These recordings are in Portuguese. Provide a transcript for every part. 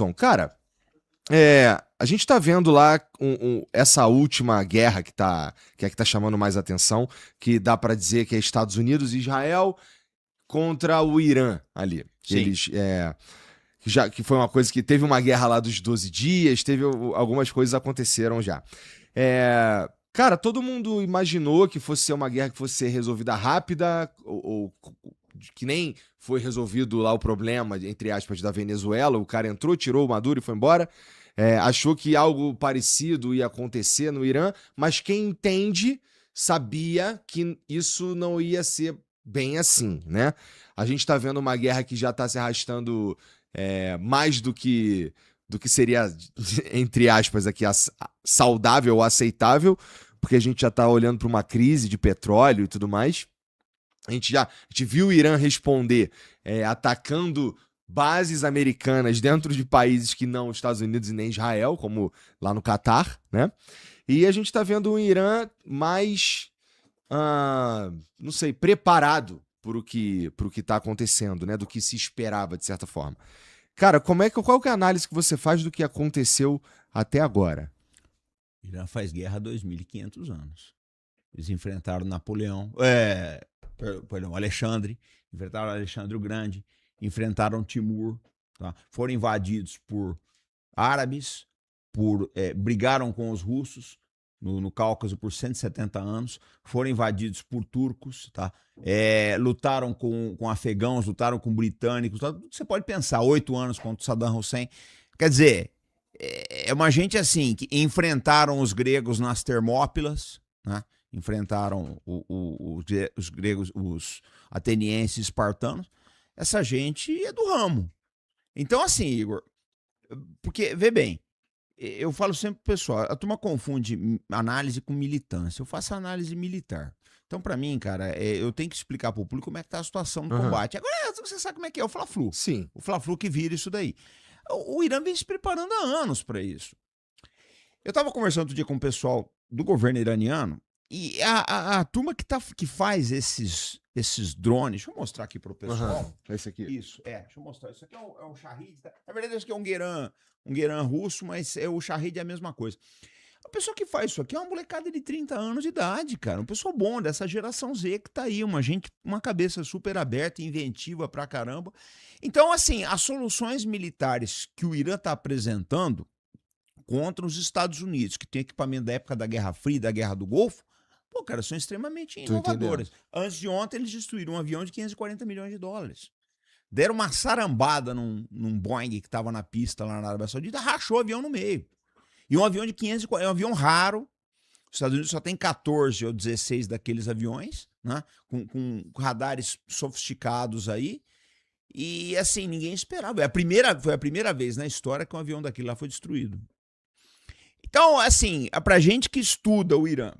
Tom, cara, a gente tá vendo lá essa última guerra que é a que tá chamando mais atenção, que dá pra dizer que é Estados Unidos e Israel contra o Irã ali. Sim. Que foi uma coisa que teve uma guerra lá dos 12 dias, algumas coisas aconteceram já. Cara, todo mundo imaginou que fosse ser uma guerra que fosse ser resolvida rápida, ou que nem foi resolvido lá o problema, entre aspas, da Venezuela. O cara entrou, tirou o Maduro e foi embora. Achou que algo parecido ia acontecer no Irã, mas quem entende sabia que isso não ia ser bem assim, né? A gente tá vendo uma guerra que já tá se arrastando mais do que seria, entre aspas, aqui, saudável ou aceitável, porque a gente já tá olhando para uma crise de petróleo e tudo mais. A gente viu o Irã responder atacando bases americanas dentro de países que não os Estados Unidos e nem Israel, como lá no Catar, né? E a gente tá vendo o Irã mais, não sei, preparado pro que tá acontecendo, né? Do que se esperava, de certa forma. Cara, qual que é a análise que você faz do que aconteceu até agora? O Irã faz guerra há 2.500 anos. Eles enfrentaram Napoleão, Alexandre, enfrentaram Alexandre o Grande, enfrentaram Timur, tá? Foram invadidos por árabes, brigaram com os russos no Cáucaso por 170 anos, foram invadidos por turcos, tá? Lutaram com afegãos, lutaram com britânicos, tá? Você pode pensar, 8 anos contra o Saddam Hussein. Quer dizer, é uma gente assim, que enfrentaram os gregos nas Termópilas, né? Enfrentaram os gregos, os atenienses, espartanos. Essa gente é do ramo. Então, assim, Igor, porque, vê bem, eu falo sempre pro pessoal, a turma confunde análise com militância. Eu faço análise militar. Então, pra mim, cara, eu tenho que explicar pro público como é que tá a situação do combate. Agora, você sabe como é que é o Fla-Flu. Sim. O Fla-Flu que vira isso daí. O Irã vem se preparando há anos pra isso. Eu tava conversando outro dia com o pessoal do governo iraniano e a turma que faz esses drones, deixa eu mostrar aqui pro pessoal. Esse aqui. Isso, deixa eu mostrar. Isso aqui é o Shahid. Tá? Na verdade, esse aqui é um Gueran russo, mas o Shahid é a mesma coisa. A pessoa que faz isso aqui é uma molecada de 30 anos de idade, cara. Um pessoal bom, dessa geração Z que tá aí. Uma cabeça super aberta, inventiva pra caramba. Então, assim, as soluções militares que o Irã tá apresentando contra os Estados Unidos, que tem equipamento da época da Guerra Fria, da Guerra do Golfo, pô, cara, são extremamente inovadoras. Antes de ontem, eles destruíram um avião de 540 milhões de dólares. Deram uma sarambada num Boeing que estava na pista lá na Arábia Saudita, rachou o avião no meio. E um avião de 540, é um avião raro. Os Estados Unidos só tem 14 ou 16 daqueles aviões, né? Com radares sofisticados aí. E assim, ninguém esperava. Foi a primeira vez na história que um avião daquele lá foi destruído. Então, assim, pra gente que estuda o Irã,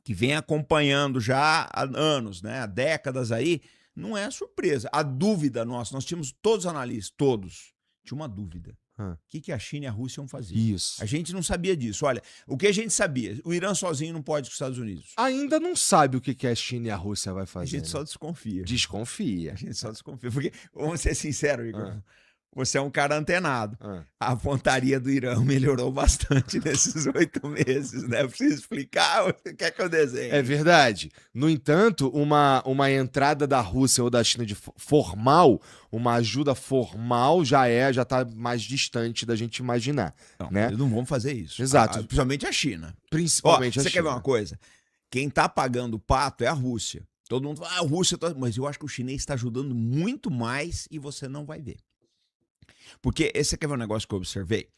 que vem acompanhando já há anos, né, há décadas aí, não é surpresa. A dúvida nossa, nós tínhamos todos os analistas, todos, tinha uma dúvida. O que a China e a Rússia iam fazer? Isso. A gente não sabia disso. Olha, o que a gente sabia? O Irã sozinho não pode com os Estados Unidos. Ainda não sabe o que a China e a Rússia vai fazer. A gente só desconfia. Desconfia. A gente só desconfia. Porque, vamos ser sinceros, Igor, você é um cara antenado. A pontaria do Irã melhorou bastante nesses 8 meses, né? Eu preciso explicar, você quer que eu desenhe? É verdade. No entanto, uma entrada da Rússia ou da China de formal, uma ajuda formal já tá mais distante da gente imaginar. Não, né? Eles não vão fazer isso. Exato. Principalmente a China. Principalmente a Você China. quer ver uma coisa? Quem tá pagando o pato é a Rússia. Todo mundo fala, a Rússia tá... Mas eu acho que o chinês está ajudando muito mais e você não vai ver. Porque esse aqui é um negócio que eu observei.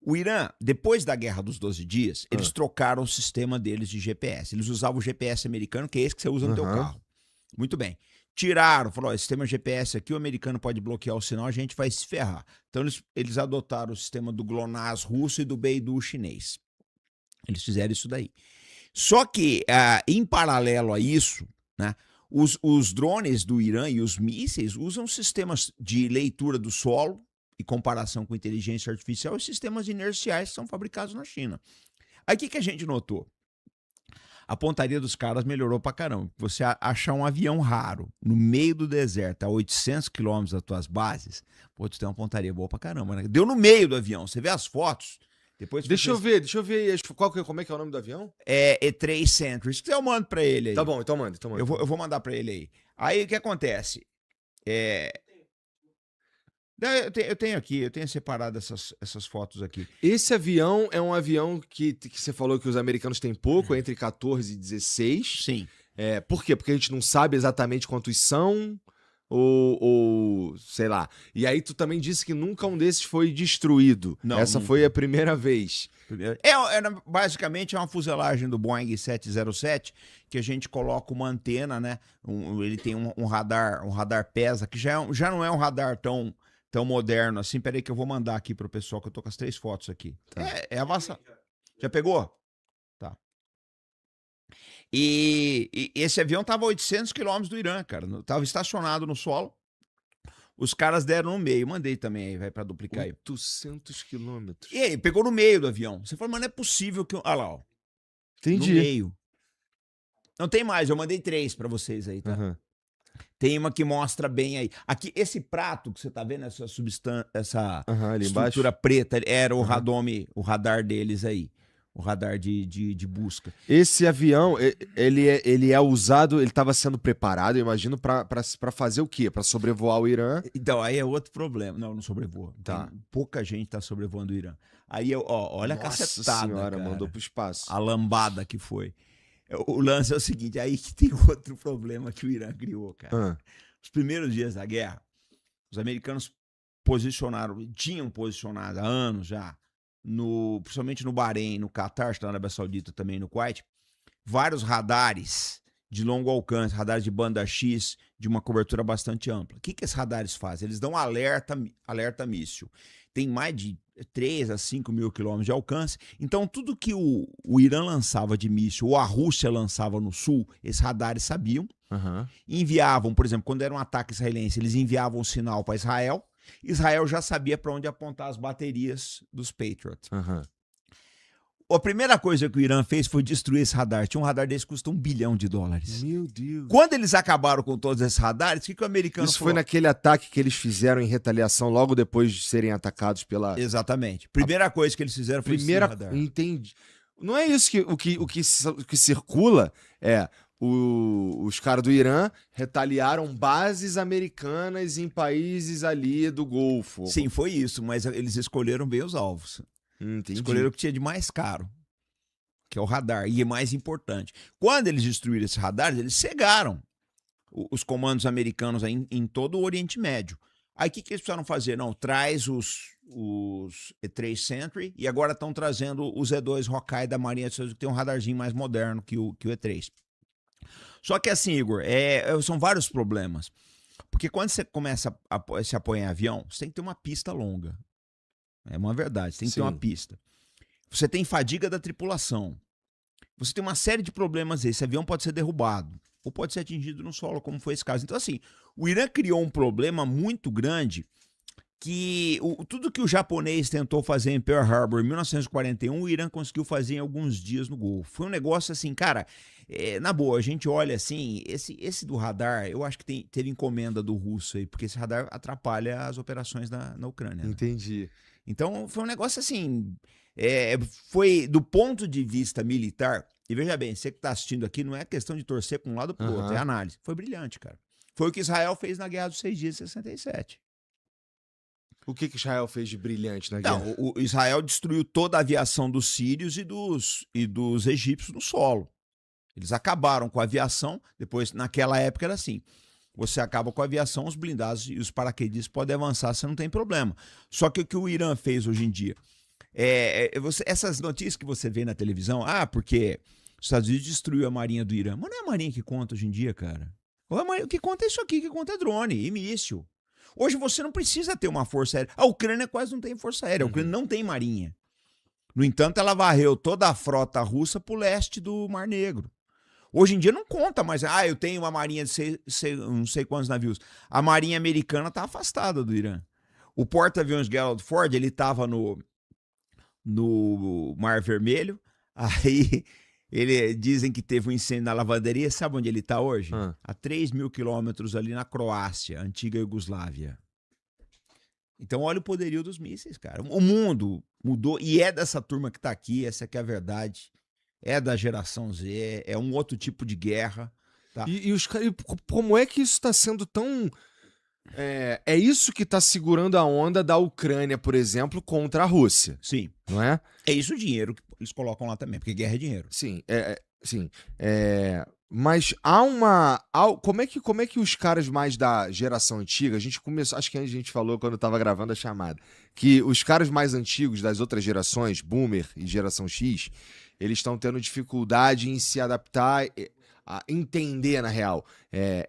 O Irã, depois da Guerra dos 12 Dias, eles trocaram o sistema deles de GPS. Eles usavam o GPS americano, que é esse que você usa no teu carro. Muito bem. Tiraram, falou, esse sistema GPS aqui, o americano pode bloquear o sinal, a gente vai se ferrar. Então eles adotaram o sistema do GLONASS russo e do Beidou chinês. Eles fizeram isso daí. Só que, em paralelo a isso, né, os drones do Irã e os mísseis usam sistemas de leitura do solo e comparação com inteligência artificial e sistemas inerciais que são fabricados na China. Aí o que a gente notou? A pontaria dos caras melhorou pra caramba. Você achar um avião raro no meio do deserto, a 800 quilômetros das tuas bases, pô, tu tem uma pontaria boa pra caramba, né? Deu no meio do avião. Você vê as fotos. Depois Deixa eu ver como é que é o nome do avião? É E3 Sentry. Isso que eu mando pra ele aí. Tá bom, então manda. Eu vou mandar pra ele aí. Aí o que acontece? Eu tenho aqui, eu tenho separado essas fotos aqui. Esse avião é um avião que você falou que os americanos têm pouco, entre 14 e 16. Sim. Por quê? Porque a gente não sabe exatamente quantos são, ou sei lá. E aí tu também disse que nunca um desses foi destruído. Não, Essa nunca. foi a primeira vez. Basicamente é uma fuselagem do Boeing 707 que a gente coloca uma antena, né? Ele tem um radar PESA, que já não é um radar tão moderno assim. Peraí que eu vou mandar aqui pro pessoal, que eu tô com as 3 fotos aqui. Tá. É avançado. Já pegou? Tá. E esse avião tava a 800 quilômetros do Irã, cara. Tava estacionado no solo. Os caras deram no meio. Mandei também aí, vai pra duplicar aí. 800 quilômetros. E aí, pegou no meio do avião. Você falou, mas não é possível que... Olha lá, ó. Entendi. No meio. Não tem mais, eu mandei 3 pra vocês aí, tá? Uhum. Tem uma que mostra bem aí. Aqui, esse prato que você tá vendo, essa substância, essa Ali estrutura embaixo. preta, era o o radar deles aí. O radar de busca. Esse avião, ele é usado, ele estava sendo preparado, eu imagino, para fazer o quê? Para sobrevoar o Irã? Então, aí é outro problema. Não sobrevoa. Tá. Pouca gente tá sobrevoando o Irã. Aí, olha a Nossa cacetada, senhora, cara. mandou pro espaço. A lambada que foi. O lance é o seguinte, aí que tem outro problema que o Irã criou, cara. Os primeiros dias da guerra, os americanos tinham posicionado há anos já, principalmente no Bahrein, no Catar, na Arábia Saudita também, no Kuwait, vários radares de longo alcance, radares de banda X, de uma cobertura bastante ampla. O que esses radares fazem? Eles dão alerta míssil. Tem mais de 3 a 5 mil quilômetros de alcance. Então, tudo que o Irã lançava de míssil ou a Rússia lançava no sul, esses radares sabiam. Enviavam, por exemplo, quando era um ataque israelense, eles enviavam um sinal para Israel. Israel já sabia para onde apontar as baterias dos Patriot. A primeira coisa que o Irã fez foi destruir esse radar. Tinha um radar desse que custa $1 bilhão. Meu Deus. Quando eles acabaram com todos esses radares, o que o americano Isso falou? foi naquele ataque que eles fizeram em retaliação logo depois de serem atacados pela... Exatamente. Primeira coisa que eles fizeram foi destruir o radar. Entendi. Não é isso que o que circula os caras do Irã retaliaram bases americanas em países ali do Golfo. Sim, foi isso, mas eles escolheram bem os alvos. Entendi. Escolheram o que tinha de mais caro, que é o radar, e é mais importante. Quando eles destruíram esses radares, eles cegaram os comandos americanos em todo o Oriente Médio. Aí o que eles precisaram fazer? Não, traz os E3 Sentry e agora estão trazendo os E2 Hawkeye da Marinha, que tem um radarzinho mais moderno que o E3. Só que assim, Igor, são vários problemas. Porque quando você começa a se apoiar em avião, você tem que ter uma pista longa. É uma verdade, você tem que ter uma pista. Você tem fadiga da tripulação. Você tem uma série de problemas aí. Esse avião pode ser derrubado ou pode ser atingido no solo, como foi esse caso. Então, assim, o Irã criou um problema muito grande que tudo que o japonês tentou fazer em Pearl Harbor em 1941, o Irã conseguiu fazer em alguns dias no Golfo. Foi um negócio assim, cara, na boa, a gente olha assim, esse do radar, eu acho que teve encomenda do russo aí, porque esse radar atrapalha as operações na Ucrânia. Né? Entendi. Então, foi um negócio assim, foi do ponto de vista militar, e veja bem, você que está assistindo aqui, não é questão de torcer para um lado ou para o outro, é análise. Foi brilhante, cara. Foi o que Israel fez na Guerra dos 6 Dias de 67. O que Israel fez de brilhante na guerra? Não, o Israel destruiu toda a aviação dos sírios e dos egípcios no solo. Eles acabaram com a aviação, depois, naquela época era assim, você acaba com a aviação, os blindados e os paraquedistas podem avançar, você não tem problema. Só que o que o Irã fez hoje em dia, essas notícias que você vê na televisão, porque os Estados Unidos destruiu a marinha do Irã, mas não é a marinha que conta hoje em dia, cara. O que conta é isso aqui, o que conta é drone e míssil. Hoje você não precisa ter uma força aérea. A Ucrânia quase não tem força aérea, a Ucrânia não tem marinha. No entanto, ela varreu toda a frota russa para o leste do Mar Negro. Hoje em dia não conta mais. Eu tenho uma marinha de não sei quantos navios. A marinha americana está afastada do Irã. O porta-aviões Gerald Ford, ele estava no Mar Vermelho. Aí Dizem que teve um incêndio na lavanderia. Sabe onde ele está hoje? Ah. A 3.000 quilômetros ali na Croácia, antiga Iugoslávia. Então olha o poderio dos mísseis, cara. O mundo mudou e é dessa turma que está aqui, essa que é a verdade. É da geração Z, é um outro tipo de guerra. Tá? E como é que isso está sendo tão... É isso que está segurando a onda da Ucrânia, por exemplo, contra a Rússia, Sim. não é? É isso o dinheiro que eles colocam lá também, porque guerra é dinheiro. Sim, sim. Mas há uma... Como é que os caras mais da geração antiga, a gente começou, acho que a gente falou quando estava gravando a chamada, que os caras mais antigos das outras gerações, Boomer e geração X, eles estão tendo dificuldade em se adaptar, a entender, na real,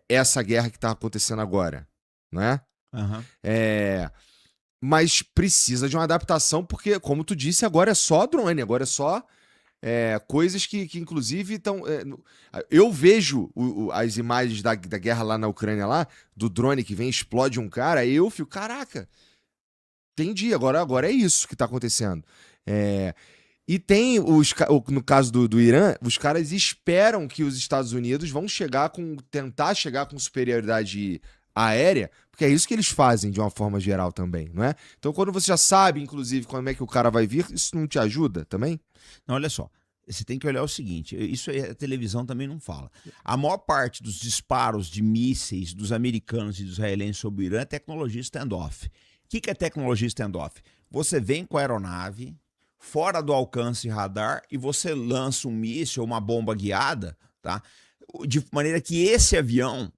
essa guerra que está acontecendo agora, não é? Uhum. Mas precisa de uma adaptação, porque, como tu disse, agora é só drone, agora é só coisas que inclusive estão... eu vejo as imagens da guerra lá na Ucrânia, lá, do drone que vem, explode um cara, aí eu fico, caraca, entendi, agora é isso que tá acontecendo. E tem, no caso do Irã, os caras esperam que os Estados Unidos vão tentar chegar com superioridade aérea, porque é isso que eles fazem de uma forma geral também, não é? Então quando você já sabe, inclusive, como é que o cara vai vir, isso não te ajuda também? Não, olha só, você tem que olhar o seguinte, isso aí a televisão também não fala. A maior parte dos disparos de mísseis dos americanos e dos israelenses sobre o Irã é tecnologia standoff. O que é tecnologia standoff? Você vem com a aeronave fora do alcance radar e você lança um míssil ou uma bomba guiada, tá? De maneira que esse avião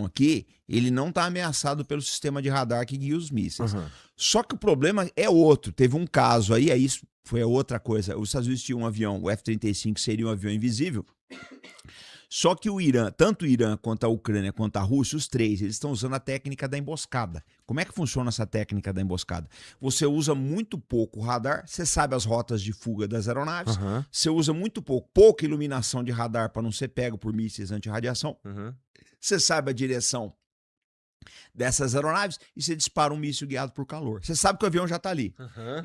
aqui, ele não está ameaçado pelo sistema de radar que guia os mísseis. Uhum. Só que o problema é outro. Teve um caso aí, isso foi outra coisa. Os Estados Unidos tinham um avião, o F-35 seria um avião invisível. Só que o Irã, tanto o Irã quanto a Ucrânia quanto a Rússia, os três, eles estão usando a técnica da emboscada. Como é que funciona essa técnica da emboscada? Você usa muito pouco radar, você sabe as rotas de fuga das aeronaves, você usa muito pouca iluminação de radar para não ser pego por mísseis anti-radiação, você sabe a direção dessas aeronaves e você dispara um míssil guiado por calor. Você sabe que o avião já está ali.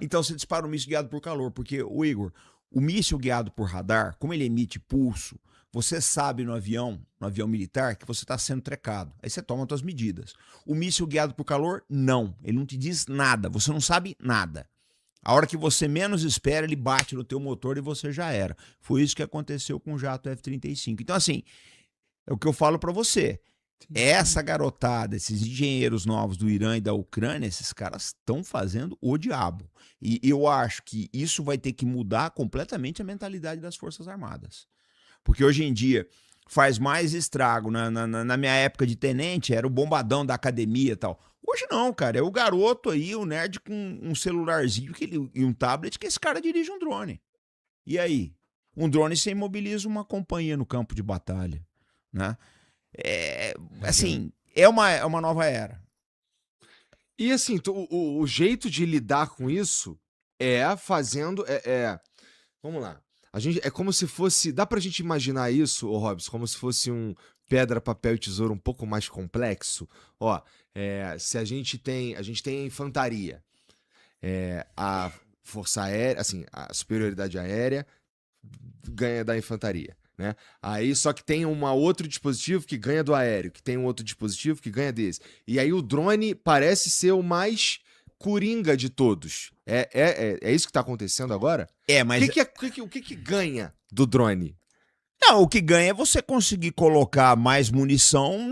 Então você dispara um míssil guiado por calor, porque, Igor, o míssil guiado por radar, como ele emite pulso, você sabe no avião militar, que você está sendo trecado. Aí você toma as suas medidas. O míssil guiado por calor, não. Ele não te diz nada. Você não sabe nada. A hora que você menos espera, ele bate no teu motor e você já era. Foi isso que aconteceu com o jato F-35. Então, assim, é o que eu falo para você. Essa garotada, esses engenheiros novos do Irã e da Ucrânia, esses caras estão fazendo o diabo. E eu acho que isso vai ter que mudar completamente a mentalidade das Forças Armadas. Porque hoje em dia faz mais estrago. Na minha época de tenente, era o bombadão da academia e tal. Hoje não, cara. É o garoto aí, o nerd com um celularzinho e um tablet, que esse cara dirige um drone. E aí? Um drone você imobiliza uma companhia no campo de batalha, né? Assim, é uma nova era. E assim, o jeito de lidar com isso é fazendo... Vamos lá. A gente, é como se fosse... Dá pra gente imaginar isso, ô Robson, como se fosse um pedra, papel e tesoura um pouco mais complexo? Ó, se a gente tem a infantaria, a força aérea, assim, a superioridade aérea ganha da infantaria, né? Aí só que tem um outro dispositivo que ganha do aéreo, que tem um outro dispositivo que ganha desse. E aí o drone parece ser o mais coringa de todos. É isso que tá acontecendo agora? Mas... O que ganha do drone? Não, o que ganha é você conseguir colocar mais munição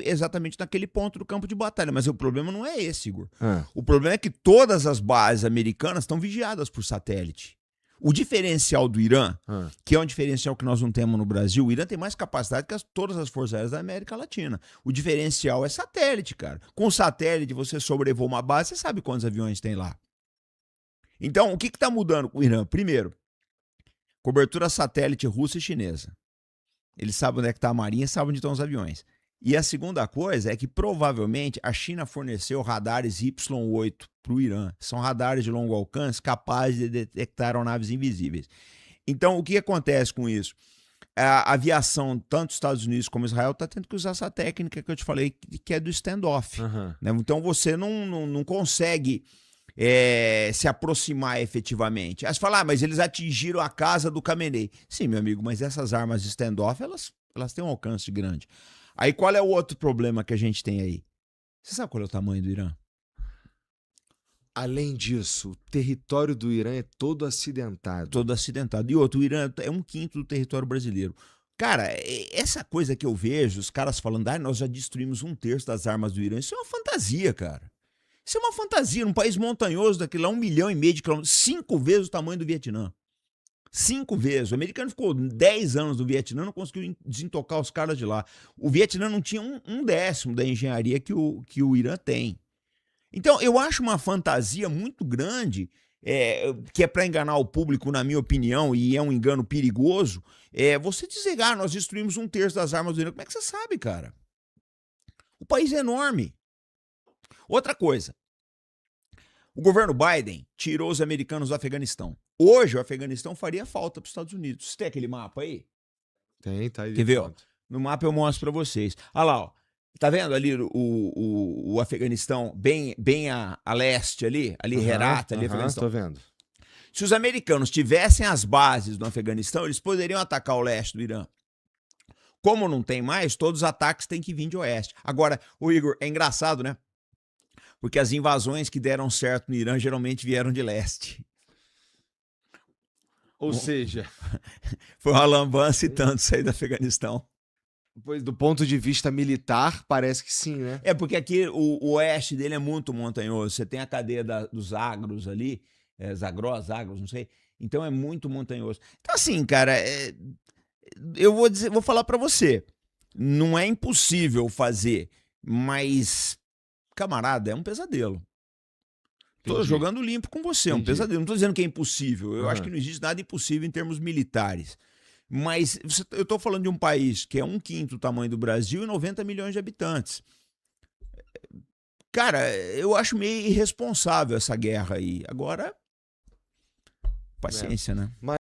exatamente naquele ponto do campo de batalha. Mas o problema não é esse, Igor. O problema é que todas as bases americanas estão vigiadas por satélite. O diferencial do Irã, que é um diferencial que nós não temos no Brasil, o Irã tem mais capacidade que todas as forças aéreas da América Latina. O diferencial é satélite, cara. Com satélite, você sobrevoa uma base, você sabe quantos aviões tem lá. Então, o que está mudando com o Irã? Primeiro, cobertura satélite russa e chinesa. Eles sabem onde é que está a marinha, sabem onde estão os aviões. E a segunda coisa é que provavelmente a China forneceu radares Y8 para o Irã. São radares de longo alcance capazes de detectar aeronaves invisíveis. Então, o que acontece com isso? A aviação, tanto Estados Unidos como Israel, está tendo que usar essa técnica que eu te falei, que é do standoff. Né? Então, você não consegue se aproximar efetivamente. Aí você fala, mas eles atingiram a casa do Khamenei. Sim, meu amigo, mas essas armas de standoff, elas têm um alcance grande. Aí qual é o outro problema que a gente tem aí? Você sabe qual é o tamanho do Irã? Além disso, o território do Irã é todo acidentado. Todo acidentado. E outro, o Irã é 1/5 do território brasileiro. Cara, essa coisa que eu vejo, os caras falando, nós já destruímos 1/3 das armas do Irã, isso é uma fantasia, cara. Isso é uma fantasia. Num país montanhoso daquele lá, 1,5 milhão de quilômetros, 5 vezes o tamanho do Vietnã. 5 vezes. O americano ficou 10 anos no Vietnã, não conseguiu desintocar os caras de lá. O Vietnã não tinha um décimo da engenharia que o Irã tem. Então, eu acho uma fantasia muito grande, que é para enganar o público, na minha opinião, e é um engano perigoso, você dizer, nós destruímos 1/3 das armas do Irã. Como é que você sabe, cara? O país é enorme. Outra coisa, o governo Biden tirou os americanos do Afeganistão. Hoje, o Afeganistão faria falta para os Estados Unidos. Você tem aquele mapa aí? Tem, tá aí. Quer ver? Ó? No mapa eu mostro para vocês. Olha lá, ó. Tá vendo ali o Afeganistão bem a leste ali Herat, ali Afeganistão. Tô vendo. Se os americanos tivessem as bases no Afeganistão, eles poderiam atacar o leste do Irã. Como não tem mais, todos os ataques têm que vir de oeste. Agora, o Igor, é engraçado, né? Porque as invasões que deram certo no Irã geralmente vieram de leste. Ou seja, foi uma lambança e tanto sair do Afeganistão. Pois, do ponto de vista militar, parece que sim, né? É porque aqui o oeste dele é muito montanhoso. Você tem a cadeia dos Zagros ali, Zagros, não sei. Então é muito montanhoso. Então assim, cara, eu vou falar pra você. Não é impossível fazer, mas, camarada, é um pesadelo. Tô jogando limpo com você, é um pesadelo. Não tô dizendo que é impossível. Eu acho que não existe nada impossível em termos militares. Mas eu estou falando de um país que é 1/5 do tamanho do Brasil e 90 milhões de habitantes. Cara, eu acho meio irresponsável essa guerra aí. Agora, paciência, né? Mas